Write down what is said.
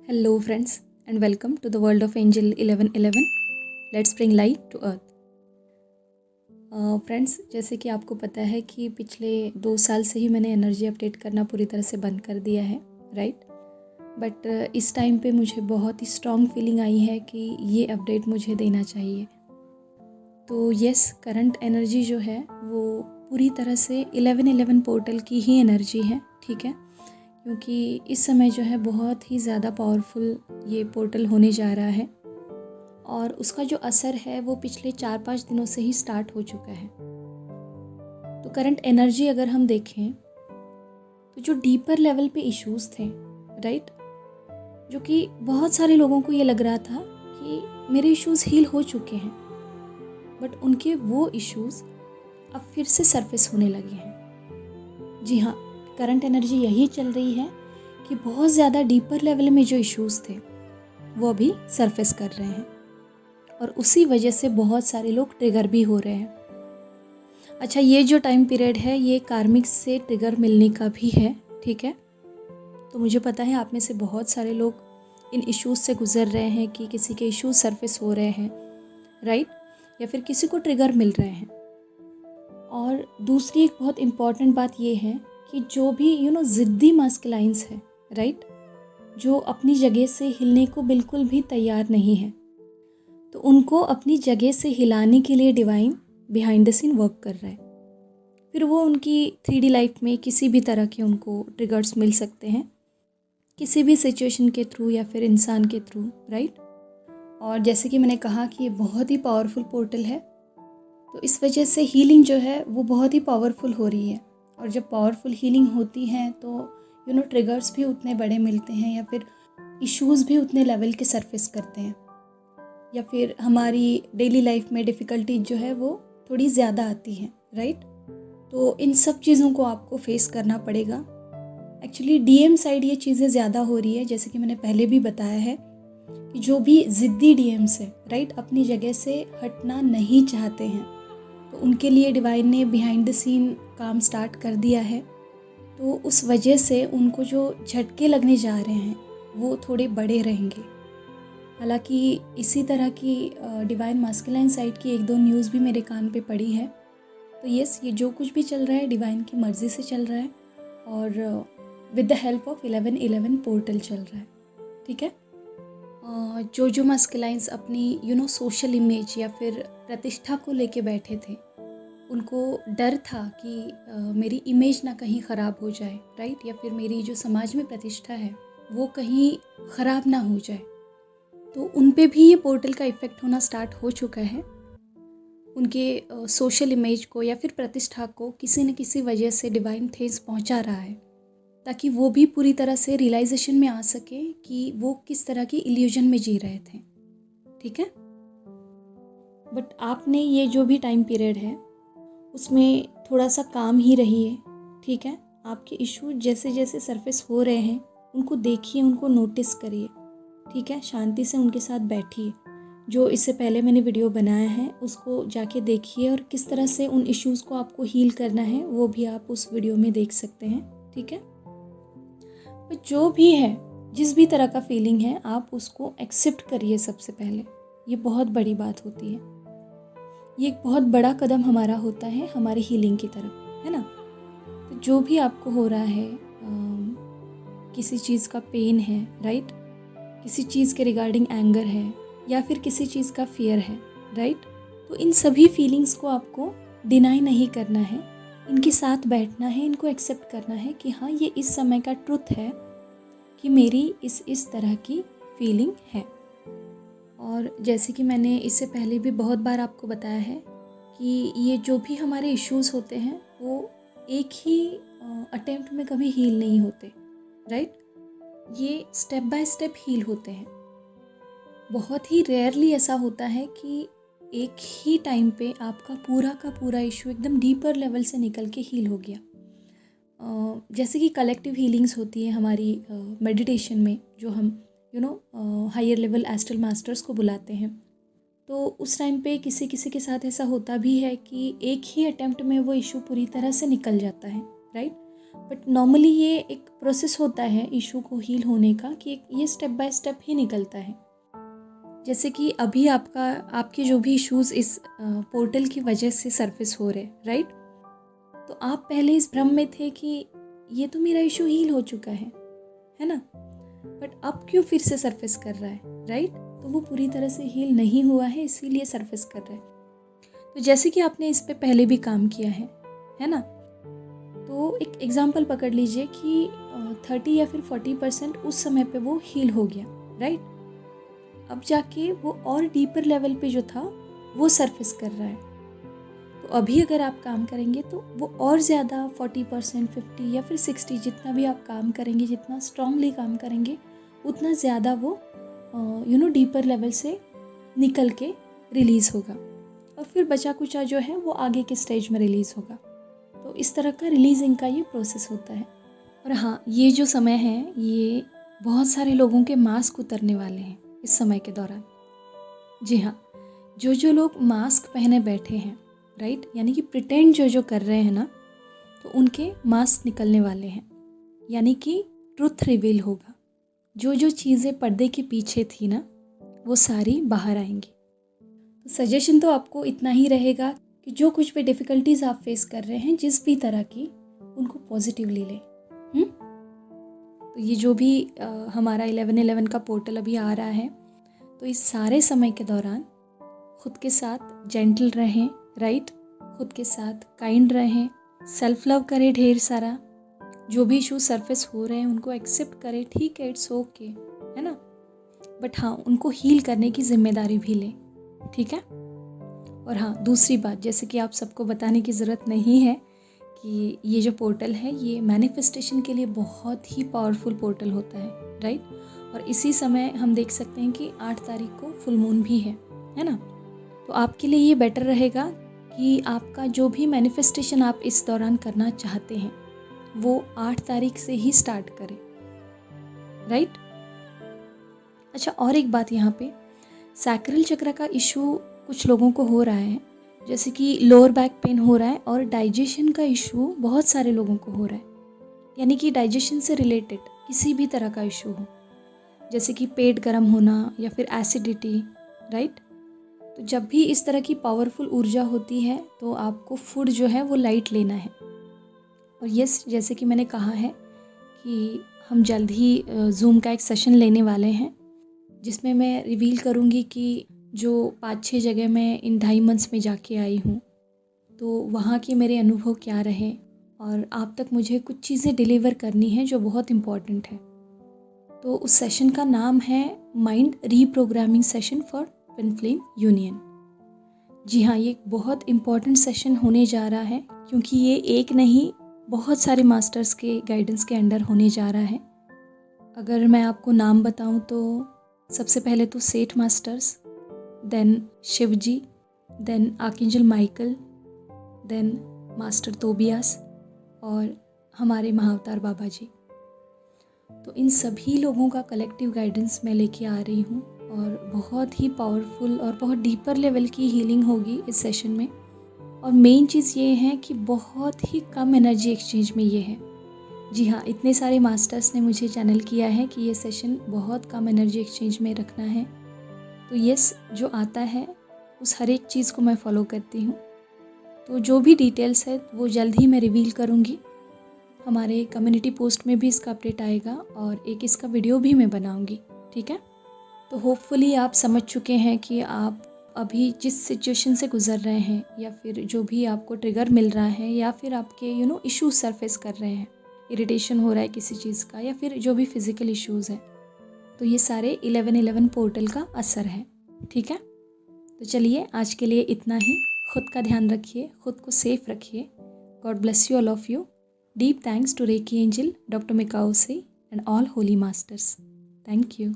Hello, friends, and welcome to the world of Angel 1111. Let's bring light to earth. Friends, जैसे कि आपको पता है कि पिछले 2 साल से ही मैंने एनर्जी अपडेट करना पूरी तरह से बंद कर दिया है, राइट। बट इस टाइम पे मुझे बहुत ही स्ट्रॉन्ग फीलिंग आई है कि ये अपडेट मुझे देना चाहिए। तो यस, करंट एनर्जी जो है वो पूरी तरह से 1111 पोर्टल की ही एनर्जी है, ठीक है। क्योंकि इस समय जो है बहुत ही ज़्यादा पावरफुल ये पोर्टल होने जा रहा है और उसका जो असर है वो पिछले 4-5 दिनों से ही स्टार्ट हो चुका है। तो करंट एनर्जी अगर हम देखें तो जो डीपर लेवल पे इश्यूज़ थे, राइट, जो कि बहुत सारे लोगों को ये लग रहा था कि मेरे इश्यूज़ हील हो चुके हैं, बट उनके वो इश्यूज़ अब फिर से सरफेस होने लगे हैं। जी हाँ, करंट एनर्जी यही चल रही है कि बहुत ज़्यादा डीपर लेवल में जो इश्यूज़ थे वो अभी सरफेस कर रहे हैं और उसी वजह से बहुत सारे लोग ट्रिगर भी हो रहे हैं। अच्छा, ये जो टाइम पीरियड है ये कार्मिक से ट्रिगर मिलने का भी है, ठीक है। तो मुझे पता है आप में से बहुत सारे लोग इन इश्यूज़ से गुज़र रहे हैं कि किसी के इश्यूज़ सरफेस हो रहे हैं, राइट, या फिर किसी को ट्रिगर मिल रहे हैं। और दूसरी एक बहुत इम्पॉर्टेंट बात ये है कि जो भी ज़िद्दी मास्कुलाइन्स है, राइट, जो अपनी जगह से हिलने को बिल्कुल भी तैयार नहीं है, तो उनको अपनी जगह से हिलाने के लिए divine behind the scene work कर रहा है। फिर वो उनकी 3D लाइफ में किसी भी तरह के उनको ट्रिगर्स मिल सकते हैं, किसी भी सिचुएशन के थ्रू या फिर इंसान के थ्रू, राइट। और जैसे कि मैंने कहा कि ये बहुत ही पावरफुल पोर्टल है, तो इस वजह से हीलिंग जो है वो बहुत ही पावरफुल हो रही है। और जब पावरफुल हीलिंग होती है तो ट्रिगर्स भी उतने बड़े मिलते हैं या फिर इश्यूज़ भी उतने लेवल के सरफेस करते हैं, या फिर हमारी डेली लाइफ में डिफ़िकल्टी जो है वो थोड़ी ज़्यादा आती है, राइट। तो इन सब चीज़ों को आपको फेस करना पड़ेगा। एक्चुअली डीएम साइड ये चीज़ें ज़्यादा हो रही है, जैसे कि मैंने पहले भी बताया है कि जो भी ज़िद्दी डीएम्स है, राइट, अपनी जगह से हटना नहीं चाहते हैं, तो उनके लिए डिवाइन ने बिहाइंड द सीन काम स्टार्ट कर दिया है। तो उस वजह से उनको जो झटके लगने जा रहे हैं वो थोड़े बड़े रहेंगे। हालांकि इसी तरह की डिवाइन मास्कुलाइन साइड की 1-2 न्यूज़ भी मेरे कान पे पड़ी है। तो यस, ये जो कुछ भी चल रहा है डिवाइन की मर्ज़ी से चल रहा है और with the help of 1111 portal चल रहा है, ठीक है। जो मास्कुलाइन्स अपनी सोशल इमेज या फिर प्रतिष्ठा को लेके बैठे थे, उनको डर था कि मेरी इमेज ना कहीं ख़राब हो जाए, राइट, या फिर मेरी जो समाज में प्रतिष्ठा है वो कहीं ख़राब ना हो जाए, तो उन पे भी ये पोर्टल का इफ़ेक्ट होना स्टार्ट हो चुका है। उनके सोशल इमेज को या फिर प्रतिष्ठा को किसी न किसी वजह से डिवाइन ठेस पहुंचा रहा है, ताकि वो भी पूरी तरह से रियलाइजेशन में आ सके कि वो किस तरह की इल्यूजन में जी रहे थे, ठीक है। बट आपने ये जो भी टाइम पीरियड है उसमें थोड़ा सा काम ही रहिए, ठीक है। आपके इशू जैसे जैसे सरफेस हो रहे हैं उनको देखिए, उनको नोटिस करिए, ठीक है। शांति से उनके साथ बैठिए। जो इससे पहले मैंने वीडियो बनाया है उसको जाके देखिए और किस तरह से उन इश्यूज़ को आपको हील करना है वो भी आप उस वीडियो में देख सकते हैं, ठीक है। तो जो भी है, जिस भी तरह का फीलिंग है, आप उसको एक्सेप्ट करिए। सबसे पहले ये बहुत बड़ी बात होती है, ये एक बहुत बड़ा कदम हमारा होता है हमारी हीलिंग की तरफ, है ना। तो जो भी आपको हो रहा है, किसी चीज़ का पेन है, राइट, किसी चीज़ के रिगार्डिंग एंगर है या फिर किसी चीज़ का फियर है, राइट, तो इन सभी फीलिंग्स को आपको डिनाई नहीं करना है, इनके साथ बैठना है, इनको एक्सेप्ट करना है कि हाँ, ये इस समय का ट्रुथ है कि मेरी इस तरह की फीलिंग है। और जैसे कि मैंने इससे पहले भी बहुत बार आपको बताया है कि ये जो भी हमारे इश्यूज़ होते हैं वो एक ही अटेम्प्ट में कभी हील नहीं होते, राइट। ये स्टेप बाय स्टेप हील होते हैं। बहुत ही रेयरली ऐसा होता है कि एक ही टाइम पे आपका पूरा का पूरा इशू एकदम डीपर लेवल से निकल के हील हो गया। जैसे कि कलेक्टिव हीलिंग्स होती है हमारी मेडिटेशन में, जो हम हायर लेवल एस्ट्रल मास्टर्स को बुलाते हैं, तो उस टाइम पे किसी किसी के साथ ऐसा होता भी है कि एक ही अटेम्प्ट में वो इशू पूरी तरह से निकल जाता है, राइट। बट नॉर्मली ये एक प्रोसेस होता है इशू को हील होने का कि ये स्टेप बाय स्टेप ही निकलता है। जैसे कि अभी आपके जो भी इश्यूज़ इस पोर्टल की वजह से सरफेस हो रहे, राइट? तो आप पहले इस भ्रम में थे कि ये तो मेरा इशू हील हो चुका है ना? बट अब क्यों फिर से सरफेस कर रहा है, राइट? तो वो पूरी तरह से हील नहीं हुआ है, इसीलिए सरफेस कर रहा है। तो जैसे कि आपने इस पे पहले भी काम किया है ना? तो एक एग्जांपल पकड़ लीजिए कि 30 या फिर 40% उस समय पे वो हील हो गया, राइट? अब जाके वो और डीपर लेवल पे जो था वो सरफेस कर रहा है। तो अभी अगर आप काम करेंगे तो वो और ज़्यादा 40%, 50 या फिर 60, जितना भी आप काम करेंगे, जितना स्ट्रांगली काम करेंगे, उतना ज़्यादा वो डीपर लेवल से निकल के रिलीज़ होगा और फिर बचा कुचा जो है वो आगे के स्टेज में रिलीज़ होगा। तो इस तरह का रिलीजिंग का ये प्रोसेस होता है। और हाँ, ये जो समय है ये बहुत सारे लोगों के मास्क उतरने वाले हैं इस समय के दौरान। जी हाँ, जो लोग मास्क पहने बैठे हैं, राइट, यानी कि प्रिटेंड जो कर रहे हैं ना, तो उनके मास्क निकलने वाले हैं, यानी कि ट्रुथ रिवील होगा। जो चीज़ें पर्दे के पीछे थी ना, वो सारी बाहर आएंगी। तो सजेशन तो आपको इतना ही रहेगा कि जो कुछ भी डिफ़िकल्टीज़ आप फेस कर रहे हैं, जिस भी तरह की, उनको पॉजिटिवली लें। तो ये जो भी हमारा 11/11 का पोर्टल अभी आ रहा है, तो इस सारे समय के दौरान खुद के साथ जेंटल रहें, राइट, खुद के साथ काइंड रहें, सेल्फ लव करें ढेर सारा। जो भी इशू सरफेस हो रहे हैं उनको एक्सेप्ट करें, ठीक है, इट्स ओके, है ना? बट हाँ, उनको हील करने की जिम्मेदारी भी लें, ठीक है? और हाँ, दूसरी बात, जैसे कि आप सबको बताने की ज़रूरत नहीं है कि ये जो पोर्टल है ये मैनिफेस्टेशन के लिए बहुत ही पावरफुल पोर्टल होता है, राइट? और इसी समय हम देख सकते हैं कि 8 तारीख को फुल मून भी है ना? तो आपके लिए ये बेटर रहेगा कि आपका जो भी मैनिफेस्टेशन आप इस दौरान करना चाहते हैं वो 8 तारीख से ही स्टार्ट करें, राइट? अच्छा, और एक बात यहाँ पे, सैक्रल चक्र का इशू कुछ लोगों को हो रहा है, जैसे कि लोअर बैक पेन हो रहा है, और डाइजेशन का इशू बहुत सारे लोगों को हो रहा है, यानी कि डाइजेशन से रिलेटेड किसी भी तरह का इशू हो, जैसे कि पेट गर्म होना या फिर एसिडिटी, राइट? तो जब भी इस तरह की पावरफुल ऊर्जा होती है तो आपको फूड जो है वो लाइट लेना है। और यस, जैसे कि मैंने कहा है कि हम जल्द ही जूम का एक सेशन लेने वाले हैं, जिसमें मैं रिवील करूँगी कि जो 5-6 जगह मैं इन 2.5 मंथ्स में जाके आई हूँ, तो वहाँ के मेरे अनुभव क्या रहे, और आप तक मुझे कुछ चीज़ें डिलीवर करनी है जो बहुत इम्पॉर्टेंट है। तो उस सेशन का नाम है mind reprogramming session for twin flame union. जी हाँ, ये एक बहुत इम्पॉर्टेंट सेशन होने जा रहा है, क्योंकि ये एक नहीं, बहुत सारे मास्टर्स के गाइडेंस के अंडर होने जा रहा है। अगर मैं आपको नाम बताऊं तो सबसे पहले तो Seth masters, then Shiv ji, then archangel Michael, then master Tobias और हमारे महाअवतार बाबा जी। तो इन सभी लोगों का कलेक्टिव गाइडेंस मैं लेके आ रही हूँ, और बहुत ही पावरफुल और बहुत डीपर लेवल की हीलिंग होगी इस सेशन में। और मेन चीज़ ये है कि बहुत ही कम एनर्जी एक्सचेंज में ये है। जी हाँ, इतने सारे मास्टर्स ने मुझे चैनल किया है कि ये सेशन बहुत कम एनर्जी एक्सचेंज में रखना है। तो यस, जो आता है उस हर एक चीज़ को मैं फॉलो करती हूँ। तो जो भी डिटेल्स है वो जल्द ही मैं रिवील करूँगी। हमारे कम्युनिटी पोस्ट में भी इसका अपडेट आएगा, और एक इसका वीडियो भी मैं बनाऊँगी, ठीक है? तो होपफुली आप समझ चुके हैं कि आप अभी जिस सिचुएशन से गुज़र रहे हैं, या फिर जो भी आपको ट्रिगर मिल रहा है, या फिर आपके इश्यूज सरफेस कर रहे हैं, इरिटेशन हो रहा है किसी चीज़ का, या फिर जो भी फिज़िकल इश्यूज़ हैं, तो ये सारे 11/11 पोर्टल का असर है, ठीक है? तो चलिए, आज के लिए इतना ही। खुद का ध्यान रखिए, खुद को सेफ रखिए। God bless you, all of you. Deep thanks to reiki angel, doctor Mikao से, and all holy masters. Thank you.